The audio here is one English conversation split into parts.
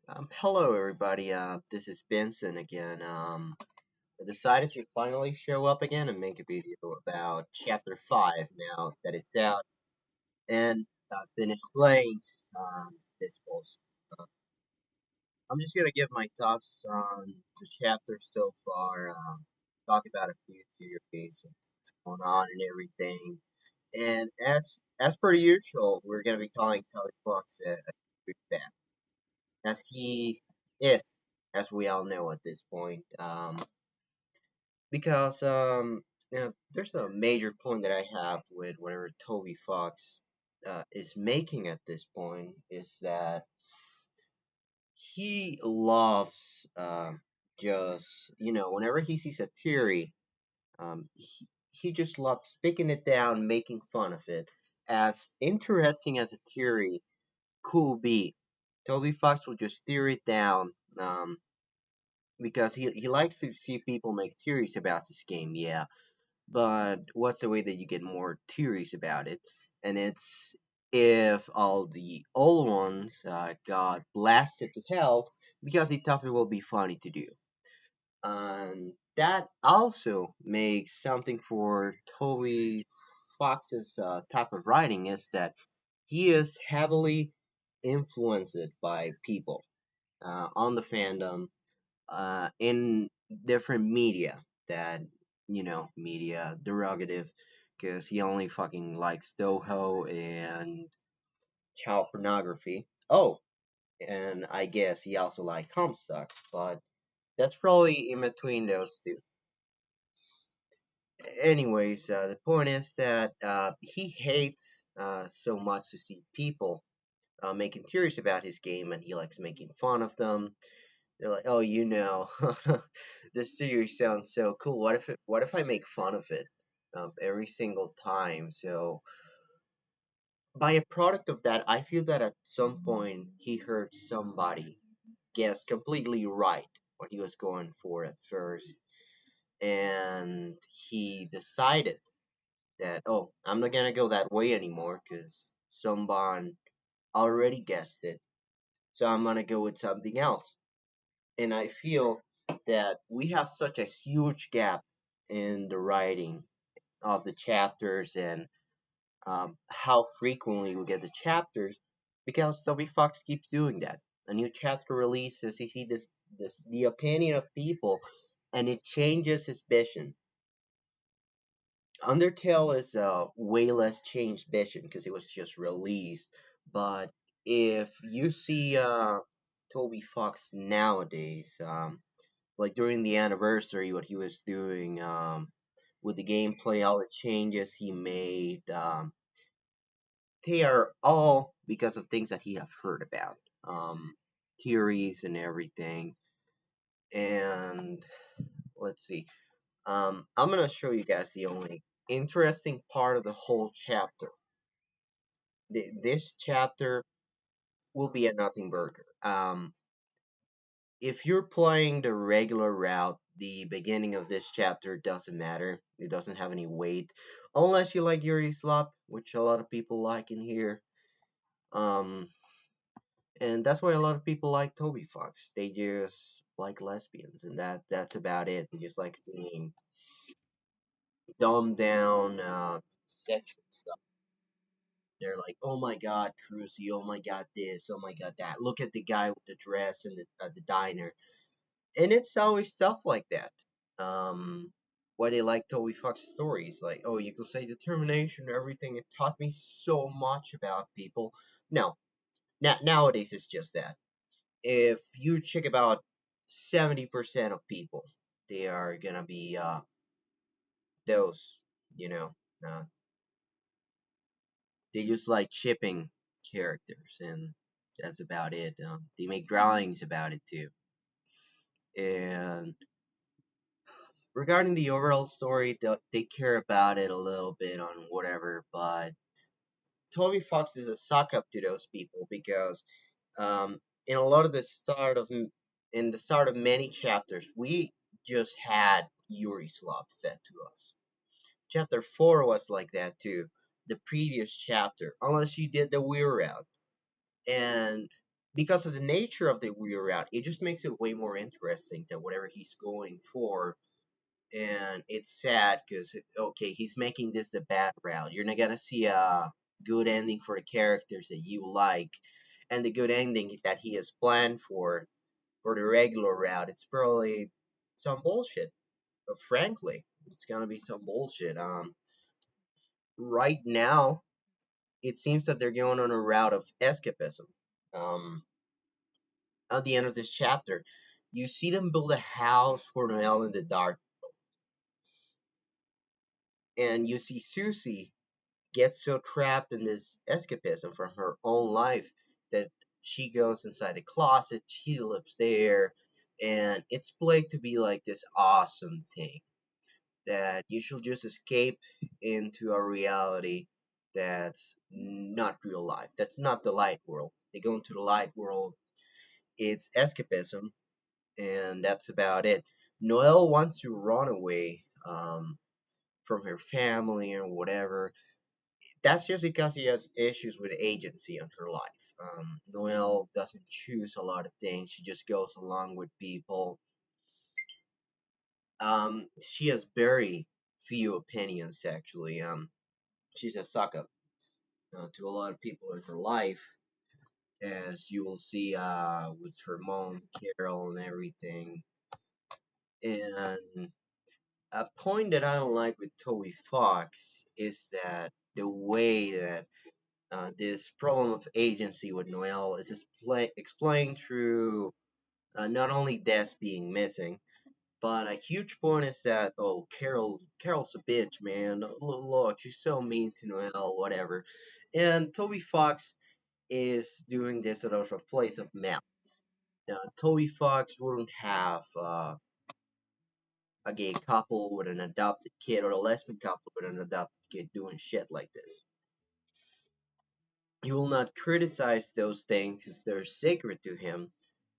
Hello everybody. This is Benson again. I decided to finally show up again and make a video about Chapter 5 now that it's out and I finished playing this boss. Uh, I'm just gonna give my thoughts on the chapter so far. Talk about a few theories and what's going on and everything. And as per usual, we're gonna be calling Toby Fox a good fan, as he is, as we all know at this point. Because there's a major point that I have with whatever Toby Fox is making at this point is that he loves just whenever he sees a theory, he just loves picking it down, making fun of it. As interesting as a theory could be, Toby Fox will just theory it down. Because he likes to see people make theories about this game, yeah. But what's the way that you get more theories about it? And it's if all the old ones got blasted to hell because he thought it will be funny to do. And that also makes something for Toby Fox's type of writing is that he is heavily influenced by people on the fandom in different media that media derogative because he only fucking likes Toho and child pornography. Oh, and I guess he also likes Comstock, but that's probably in between those two. Anyways, the point is that he hates so much to see people making theories about his game, and he likes making fun of them. They're like, oh, this series sounds so cool. What if I make fun of it every single time? So by a product of that, I feel that at some point he heard somebody guess completely right what he was going for at first, and he decided that I'm not gonna go that way anymore because someone already guessed it, so I'm gonna go with something else. And I feel that we have such a huge gap in the writing of the chapters and how frequently we get the chapters because Toby Fox keeps doing that. A new chapter releases, you see this the opinion of people, and it changes his vision. Undertale is a way less changed vision because it was just released, but if you see Toby Fox nowadays, like during the anniversary, what he was doing with the gameplay, all the changes he made, they are all because of things that he have heard about, um, theories and everything. And let's see, I'm gonna show you guys the only interesting part of the whole chapter. This chapter will be a nothing burger. If you're playing the regular route, the beginning of this chapter doesn't matter. It doesn't have any weight, unless you like Yuri Slop, which a lot of people like in here. Um, and that's why a lot of people like Toby Fox. They just like lesbians, and that's about it. They just like seeing dumbed down sexual stuff. They're like, oh my god, Cruzy, oh my god, this, oh my god, that. Look at the guy with the dress and the diner, and it's always stuff like that. Why they like Toby Fox's stories, like, oh, you could say determination, everything. It taught me so much about people. No, nowadays it's just that. If you check about 70% of people, they are gonna be those, you know, uh, they just like shipping characters, and that's about it. They make drawings about it too, and regarding the overall story, they care about it a little bit on whatever, but Toby Fox is a suck up to those people because in a lot of the start of in the start of many chapters, we just had Yuri Slop fed to us. Chapter 4 was like that too. The previous chapter, unless you did the weird route. And because of the nature of the weird route, it just makes it way more interesting than whatever he's going for. And it's sad because okay, he's making this the bad route. You're not gonna see a good ending for the characters that you like, and the good ending that he has planned for the regular route, it's probably some bullshit. Frankly, it's gonna be some bullshit. Right now, it seems that they're going on a route of escapism. Um, at the end of this chapter, you see them build a house for Noelle in the dark, and you see Susie get so trapped in this escapism from her own life that she goes inside the closet, she lives there, and it's played to be like this awesome thing that you should just escape into a reality that's not real life. That's not the light world. They go into the light world, it's escapism, and that's about it. Noelle wants to run away from her family or whatever. That's just because she has issues with agency in her life. Noelle doesn't choose a lot of things. She just goes along with people. She has very few opinions actually. She's a suck up to a lot of people in her life, as you will see with her mom, Carol, and everything. And a point that I don't like with Toby Fox is that the way that this problem of agency with Noelle is explained through not only Des being missing, but a huge point is that Carol's a bitch, man. Look, she's so mean to Noelle, whatever. And Toby Fox is doing this out of a place of malice. Toby Fox wouldn't have a gay couple with an adopted kid or a lesbian couple with an adopted kid doing shit like this. He will not criticize those things because they're sacred to him.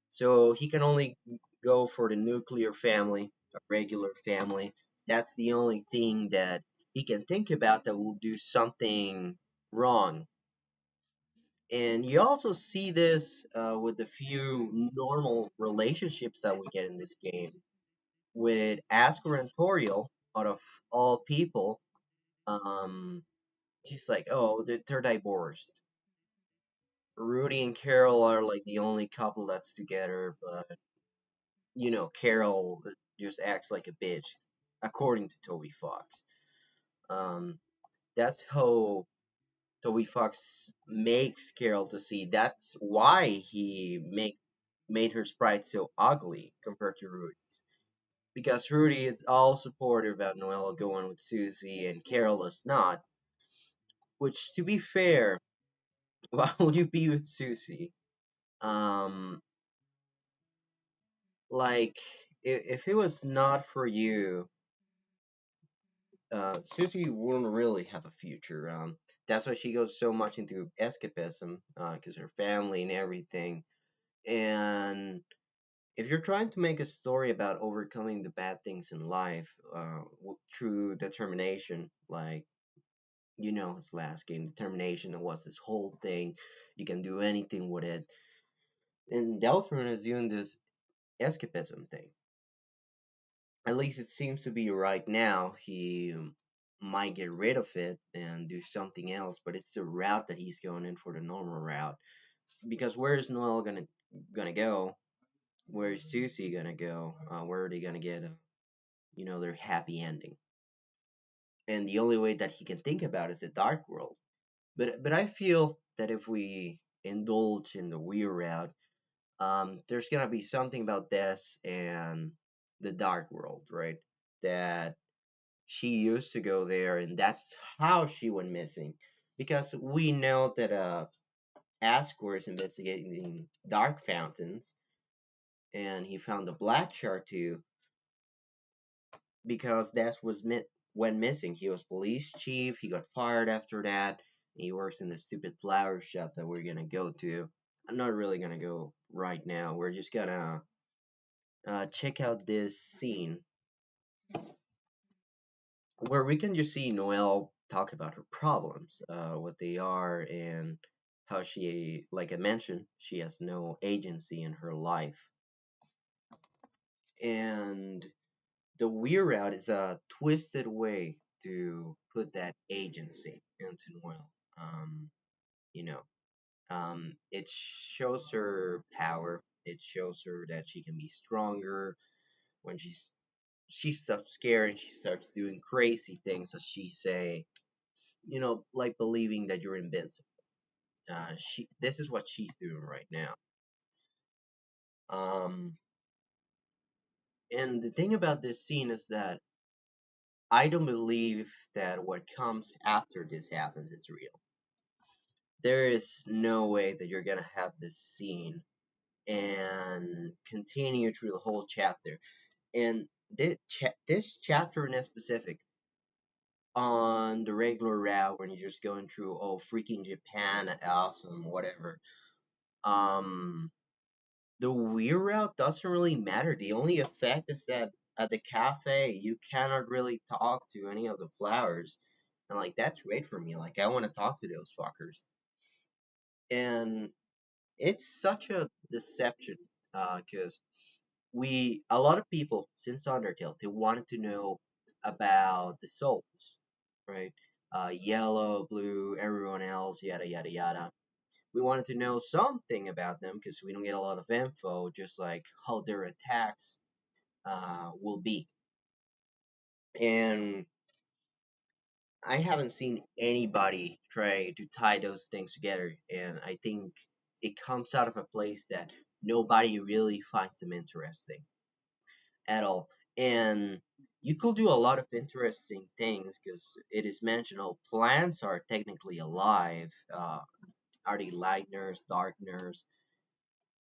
So he can only go for the nuclear family, a regular family. That's the only thing that he can think about that will do something wrong. And you also see this with the few normal relationships that we get in this game. With Asker and Toriel, out of all people, um, she's like, oh, they're divorced. Rudy and Carol are like the only couple that's together, but Carol just acts like a bitch, according to Toby Fox. Um, that's how Toby Fox makes Carol to see. That's why he made her sprite so ugly compared to Rudy's. Because Rudy is all supportive about Noella going with Susie and Carol is not. Which, to be fair, why will you be with Susie? Um, like if it was not for you, Susie wouldn't really have a future. That's why she goes so much into escapism, because her family and everything. And if you're trying to make a story about overcoming the bad things in life through determination, like his last game, determination was this whole thing. You can do anything with it. And Deltarune is doing this escapism thing. At least it seems to be right now. He might get rid of it and do something else, but it's the route that he's going in for the normal route. Because where is Noel gonna go? Where is Susie gonna go? Where are they gonna get their happy ending? And the only way that he can think about is the dark world. But I feel that if we indulge in the weird route, there's gonna be something about this and the dark world, right? That she used to go there, and that's how she went missing. Because we know that Asker is investigating dark fountains, and he found the black shark too, because that went missing. He was police chief. He got fired after that. He works in the stupid flower shop that we're gonna go to. I'm not really gonna go right now. We're just gonna check out this scene where we can just see Noelle talk about her problems, what they are, and how she, like I mentioned, she has no agency in her life. And the weird out is a twisted way to put that agency into Noelle. You know, it shows her power. It shows her that she can be stronger when she stops scared and she starts doing crazy things, as she say, like believing that you're invincible. She This is what she's doing right now. Um, and the thing about this scene is that I don't believe that what comes after this happens is real. There is no way that you're gonna have this scene and continue through the whole chapter. And this chapter in specific, on the regular route when you're just going through, oh, freaking Japan, awesome, whatever. Um, the weird route doesn't really matter. The only effect is that at the cafe you cannot really talk to any of the flowers, and like that's great for me. Like I want to talk to those fuckers, and it's such a deception because we a lot of people since Undertale they wanted to know about the souls, right? Yellow, blue, everyone else, yada yada yada. We wanted to know something about them because we don't get a lot of info, just like how their attacks will be. And I haven't seen anybody try to tie those things together, and I think it comes out of a place that nobody really finds them interesting at all. And you could do a lot of interesting things because it is mentioned, oh, plants are technically alive. Are they lighteners, darkeners,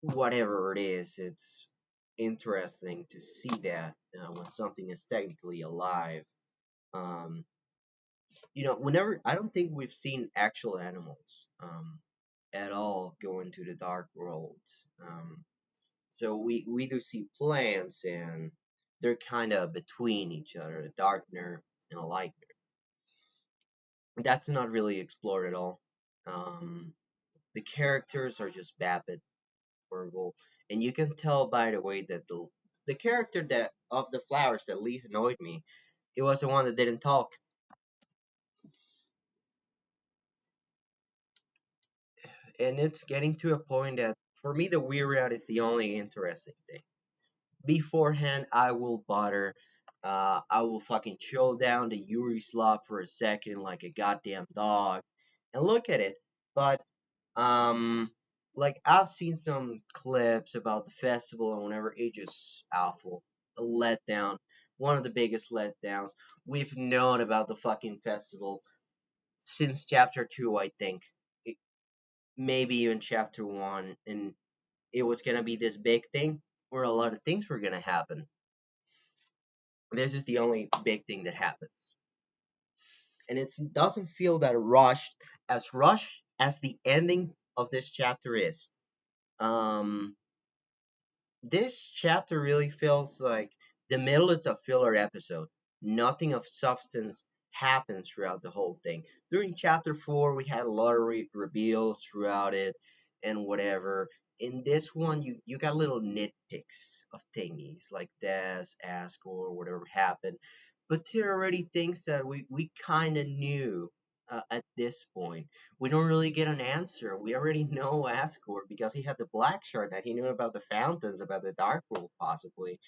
whatever it is? It's interesting to see that when something is technically alive. Um, whenever I don't think we've seen actual animals at all go into the dark world. Um, So we do see plants, and they're kind of between each other, a darkener and a lightener. That's not really explored at all. Um, the characters are just vapid, horrible, and you can tell by the way that the character that of the flowers that least annoyed me, it was the one that didn't talk, and it's getting to a point that for me the weird out is the only interesting thing. Beforehand, I will butter. I will fucking chill down the Yuri slot for a second like a goddamn dog and look at it. But um, like I've seen some clips about the festival and whenever it just awful, a letdown, one of the biggest letdowns. We've known about the fucking festival since chapter 2, I think. It, Maybe even chapter 1, and it was gonna be this big thing where a lot of things were gonna happen. This is the only big thing that happens, and it doesn't feel that rushed as the ending of this chapter is. Um, this chapter really feels like the middle is a filler episode. Nothing of substance happens throughout the whole thing. During chapter 4, we had a lot of reveals throughout it and whatever. In this one, you got little nitpicks of thingies like this, ask, or whatever happened. But there are already things that we kind of knew at this point. We don't really get an answer. We already know Asgore because he had the black shard that he knew about the fountains, about the Dark World, possibly.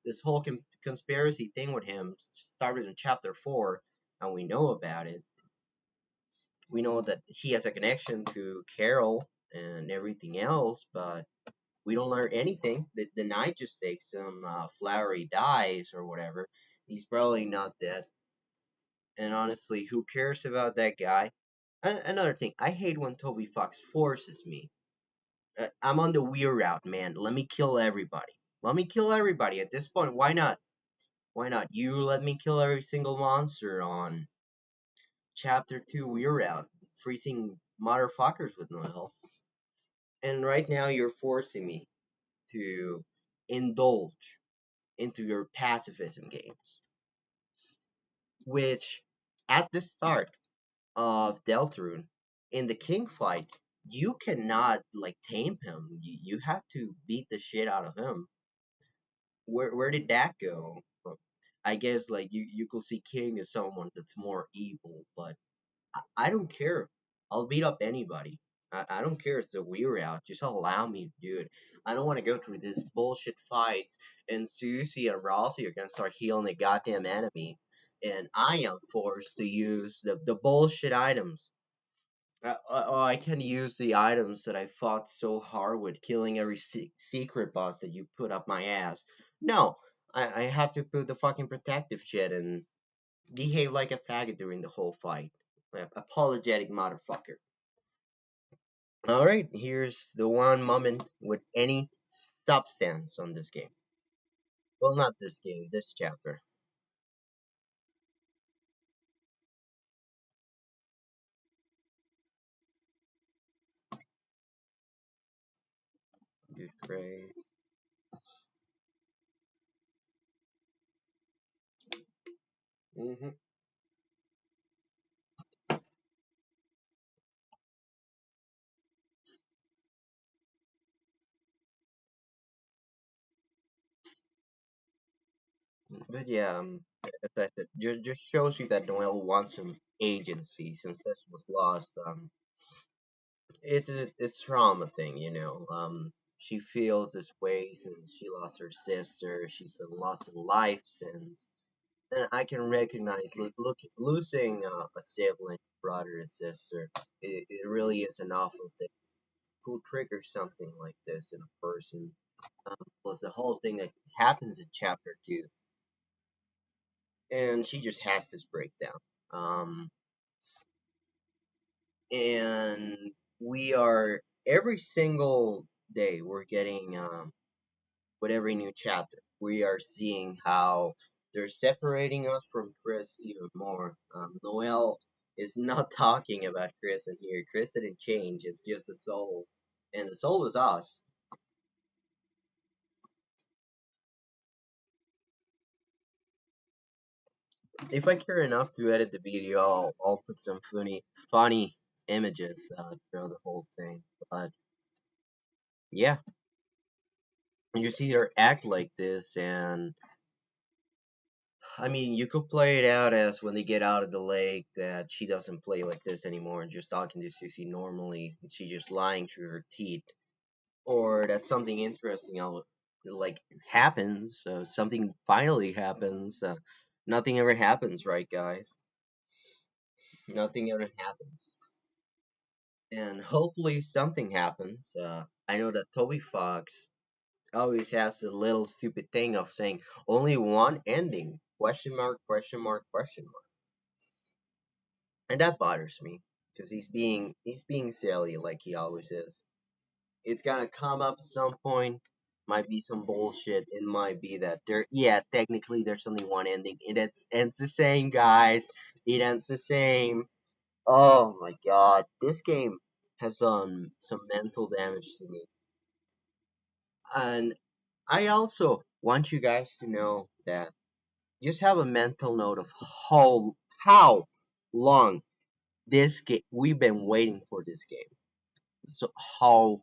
This whole conspiracy thing with him started in chapter 4, and we know about it. We know that he has a connection to Carol and everything else, but we don't learn anything. The night just takes him. Flowery dies or whatever. He's probably not dead. And honestly, who cares about that guy? Another thing, I hate when Toby Fox forces me. I'm on the weird route, man. Let me kill everybody. Let me kill everybody at this point. Why not? Why not? You let me kill every single monster on chapter 2 weird route, freezing motherfuckers with no help. And right now you're forcing me to indulge into your pacifism games, which at the start of Deltarune, in the king fight, you cannot like tame him. You have to beat the shit out of him. Where did that go? I guess like you could see King as someone that's more evil, but I don't care. I'll beat up anybody. I don't care if it's a weird out. Just allow me to do it. I don't want to go through this bullshit fights and Susie and Rossi are gonna start healing the goddamn enemy, and I am forced to use the bullshit items. I can use the items that I fought so hard with, killing every secret boss that you put up my ass. No, I have to put the fucking protective shit and behave like a faggot during the whole fight. Apologetic motherfucker. Alright, here's the one moment with any substance on this game. Well, not this game, this chapter. Good grades. hmm But yeah, as I said, just shows you that Noelle wants some agency since this was lost. It's trauma thing, you know. She feels this way since she lost her sister. She's been lost in life since. And I can recognize losing a sibling, brother, or sister. It really is an awful thing. Could trigger something like this in a person. Plus the whole thing that happens in chapter two, and she just has this breakdown. Um, and we are every single day we're getting with every new chapter, we are seeing how they're separating us from Chris even more. Noel is not talking about Chris in here. Chris didn't change. It's just the soul, and the soul is us. If I care enough to edit the video, I'll put some funny images throughout the whole thing. But yeah, you see her act like this, and I mean, you could play it out as when they get out of the lake that she doesn't play like this anymore and just talking to Susie normally. She's just lying through her teeth. Or that something interesting like happens. Something finally happens. Nothing ever happens, right, guys? Nothing ever happens. And hopefully something happens. I know that Toby Fox always has a little stupid thing of saying only one ending. Question mark, question mark, question mark. And that bothers me because he's being silly like he always is. It's gonna come up at some point. Might be some bullshit. It might be that there. Yeah, technically there's only one ending. Ends the same, guys. It ends the same. Oh my god, this game has done some mental damage to me. And I also want you guys to know that just have a mental note of how long this game we've been waiting for this game. So how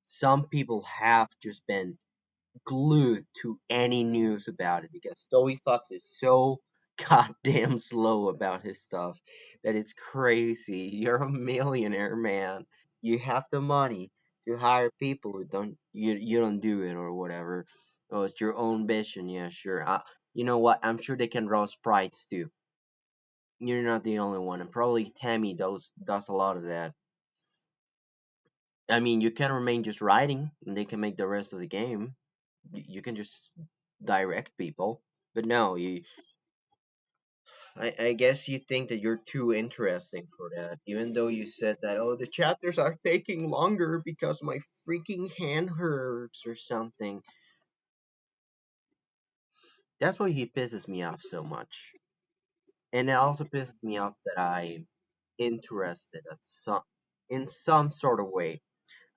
some people have just been glued to any news about it because Toby Fox is so goddamn slow about his stuff that it's crazy. You're a millionaire, man. You have the money to hire people who you don't do it or whatever. Oh, it's your own vision. Yeah, sure. You know what? I'm sure they can draw sprites too. You're not the only one, and probably Tammy does a lot of that. I mean, you can remain just writing, and they can make the rest of the game. You can just direct people, but no, you. I guess you think that you're too interesting for that, even though you said that. Oh, the chapters are taking longer because my freaking hand hurts or something. That's why he pisses me off so much, and it also pisses me off that I'm interested in some sort of way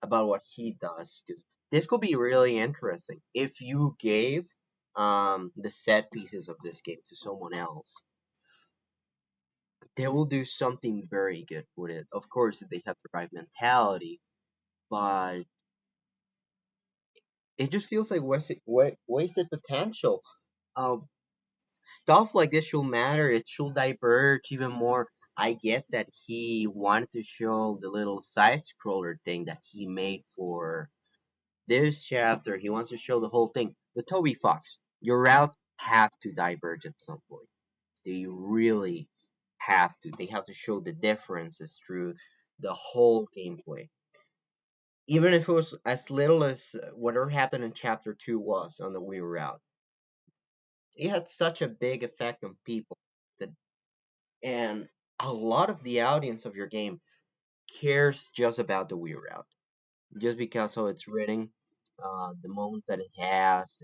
about what he does because this could be really interesting if you gave the set pieces of this game to someone else. They will do something very good with it. Of course, if they have the right mentality. but it just feels like wasted potential. Um, Stuff like this should matter. It should diverge even more. I get that he wanted to show the little side scroller thing that he made for this chapter. He wants to show the whole thing. The Toby Fox, your routes have to diverge at some point. They really have to. They have to show the differences through the whole gameplay. Even if it was as little as whatever happened in chapter 2 was on the Wii route, it had such a big effect on people that, and a lot of the audience of your game cares just about the Wii route, just because how it's written, the moments that it has.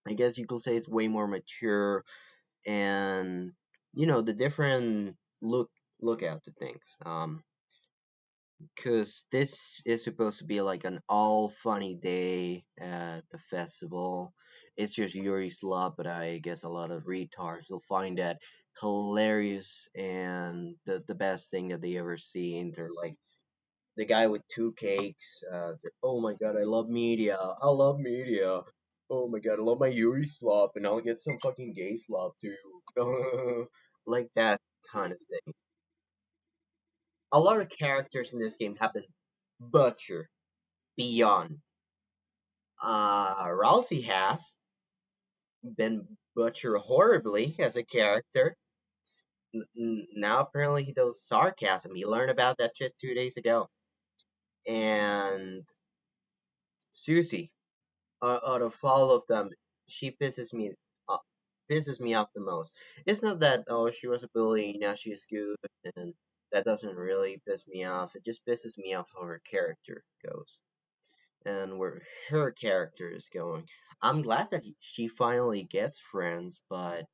I guess you could say it's way more mature, and the different look out to things. Because this is supposed to be like an all funny day at the festival. It's just Yuri's Law, but I guess a lot of retards will find that hilarious and the best thing that they ever seen. They're like the guy with two cakes. Oh my god, I love media. I love media. Oh my god, I love my Yuri slop, and I'll get some fucking gay slop too. Like that kind of thing. A lot of characters in this game have been butchered beyond. Rousey has been butchered horribly as a character. Now apparently he does sarcasm. He learned about that shit 2 days ago. And Susie, out of all of them, she pisses me off the most. It's not that she was a bully, now she's good, and that doesn't really piss me off. It just pisses me off how her character goes and where her character is going. I'm glad that she finally gets friends, but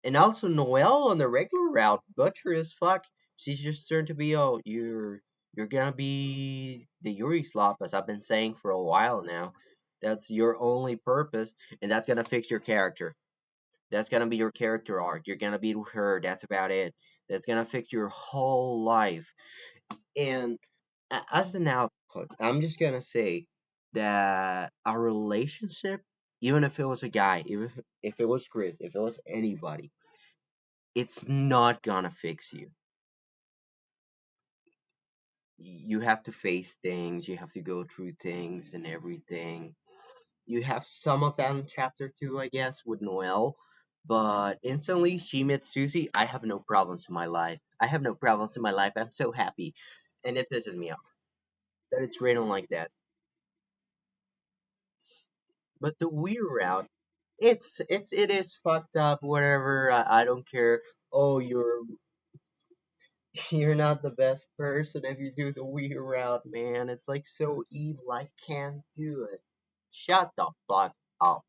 and also Noelle on the regular route, butcher as fuck. She's just turned to be, oh, you're gonna be the Yuri slop, as I've been saying for a while now. That's your only purpose, and that's gonna fix your character. That's gonna be your character arc. You're gonna be with her. That's about it. That's gonna fix your whole life. And as an output, I'm just gonna say that our relationship, even if it was a guy, if it was Chris, if it was anybody, it's not gonna fix you. You have to face things, you have to go through things and everything. You have some of that in chapter 2, I guess, with Noelle. But instantly, she met Susie. I have no problems in my life. I have no problems in my life. I'm so happy. And it pisses me off that it's written like that. But the Wii route, it is fucked up. Whatever. I don't care. Oh, you're not the best person if you do the Wii route, man. It's like so evil. I can't do it. Shut the fuck up.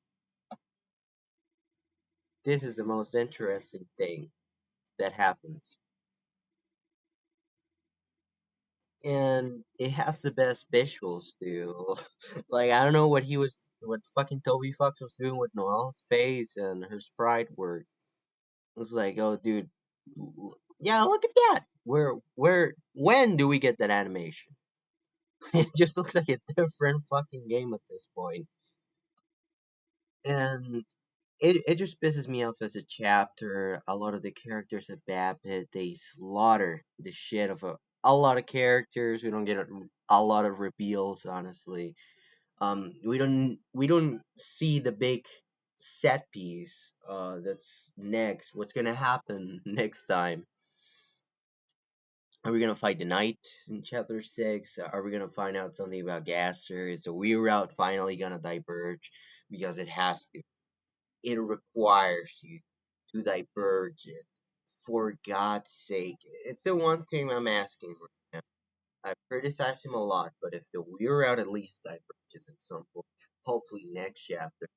This is the most interesting thing that happens. And it has the best visuals too. Like I don't know what fucking Toby Fox was doing with Noelle's face and her sprite work. It's like, oh dude, yeah, look at that. When do we get that animation? It just looks like a different fucking game at this point. And it just pisses me off as a chapter. A lot of the characters at Bapit, they slaughter the shit of a lot of characters. We don't get a lot of reveals, honestly. We don't see the big set piece. That's next. What's gonna happen next time? Are we gonna fight the knight in chapter 6? Are we gonna find out something about Gaster? Is the Wii route finally gonna diverge? Because it has to. It requires you to diverge it. For God's sake. It's the one thing I'm asking right now. I've criticized him a lot, but if the Wii route at least diverges at some point, hopefully next chapter,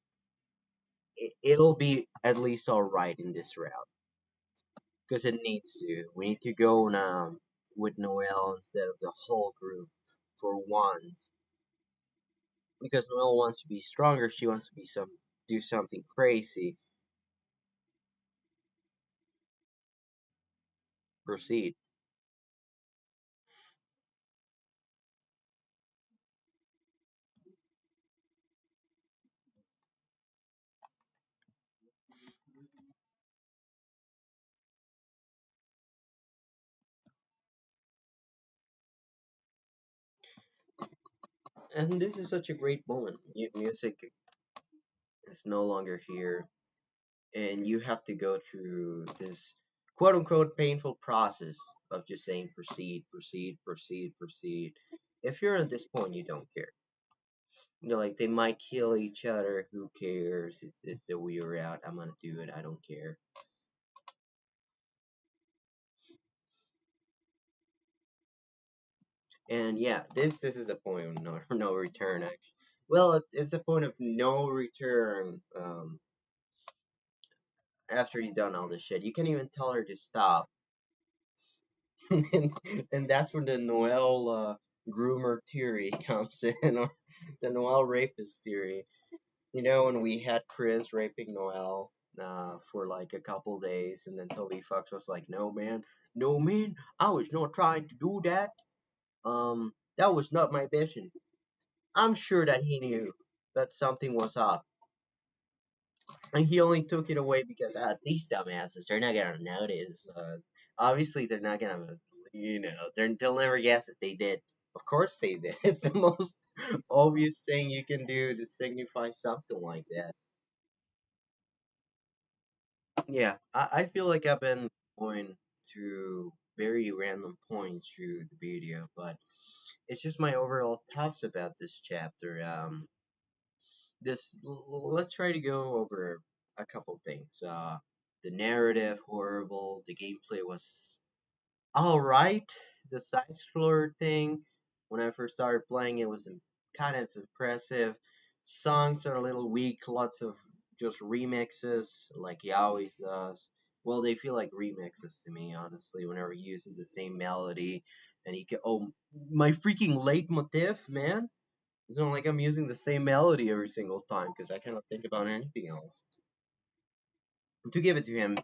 it'll be at least alright in this route. Because it needs to. We need to go now with Noel instead of the whole group for once. Because Noel wants to be stronger, she wants to be do something crazy. Proceed. And this is such a great moment. Music is no longer here, and you have to go through this quote unquote painful process of just saying proceed, proceed, proceed, proceed. If you're at this point, you don't care. You're like, they might kill each other. Who cares? It's the weird out. I'm gonna do it. I don't care. And yeah, this is the point of no no return. Actually, well, it's the point of no return. After you've done all this shit, you can't even tell her to stop. and, and that's when the Noel groomer theory comes in, or the Noel rapist theory. You know, when we had Chris raping Noel for like a couple days, and then Toby Fox was like, "No, man, no, man, I was not trying to do that. That was not my vision." I'm sure that he knew that something was up, and he only took it away because these dumbasses, they're not gonna notice. Obviously, they're not gonna, they'll never guess that they did. Of course they did. It's the most obvious thing you can do to signify something like that. Yeah, I feel like I've been going through very random points through the video, but it's just my overall thoughts about this chapter. Let's try to go over a couple things. The narrative horrible. The gameplay was all right. The side scroller thing, when I first started playing, it was kind of impressive. Songs are a little weak. Lots of just remixes, like he always does. Well, they feel like remixes to me, honestly. Whenever he uses the same melody, and he can, oh, my freaking leitmotif, man. It's not like I'm using the same melody every single time because I cannot think about anything else. And to give it to him,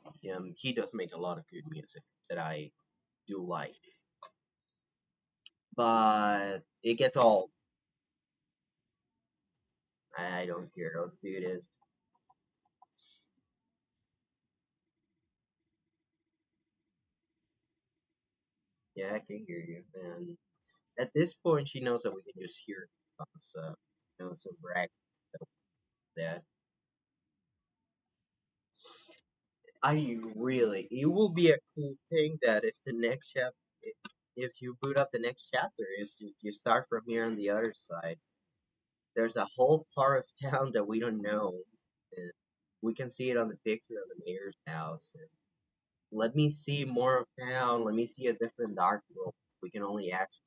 he does make a lot of good music that I do like, but it gets old. I don't care. Let's do this. Yeah, I can hear you. And at this point, she knows that we can just hear us, some brackets that I really. It will be a cool thing that if the next chapter, if you boot up the next chapter, is you start from here on the other side. There's a whole part of town that we don't know. And we can see it on the picture of the mayor's house. And let me see more of town. Let me see a different dark world. We can only actually.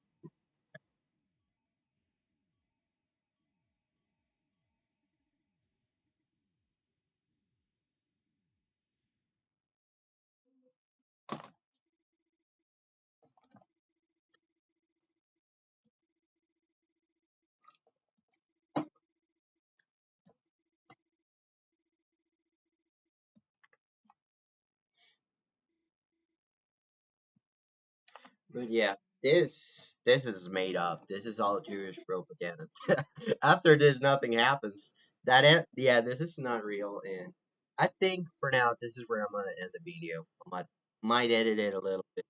But yeah, this is made up. This is all Jewish propaganda. After this, nothing happens. Yeah, this is not real. And I think for now, this is where I'm gonna end the video. I might edit it a little bit.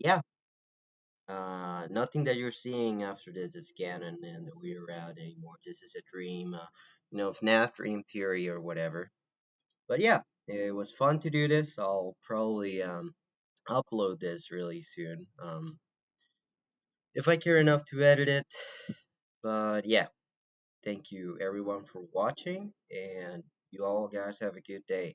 Yeah. Nothing that you're seeing after this is canon and we're out anymore. This is a dream, FNAF dream theory or whatever. But yeah, it was fun to do this. I'll probably upload this really soon. If I care enough to edit it. But yeah, thank you everyone for watching, and you all guys have a good day.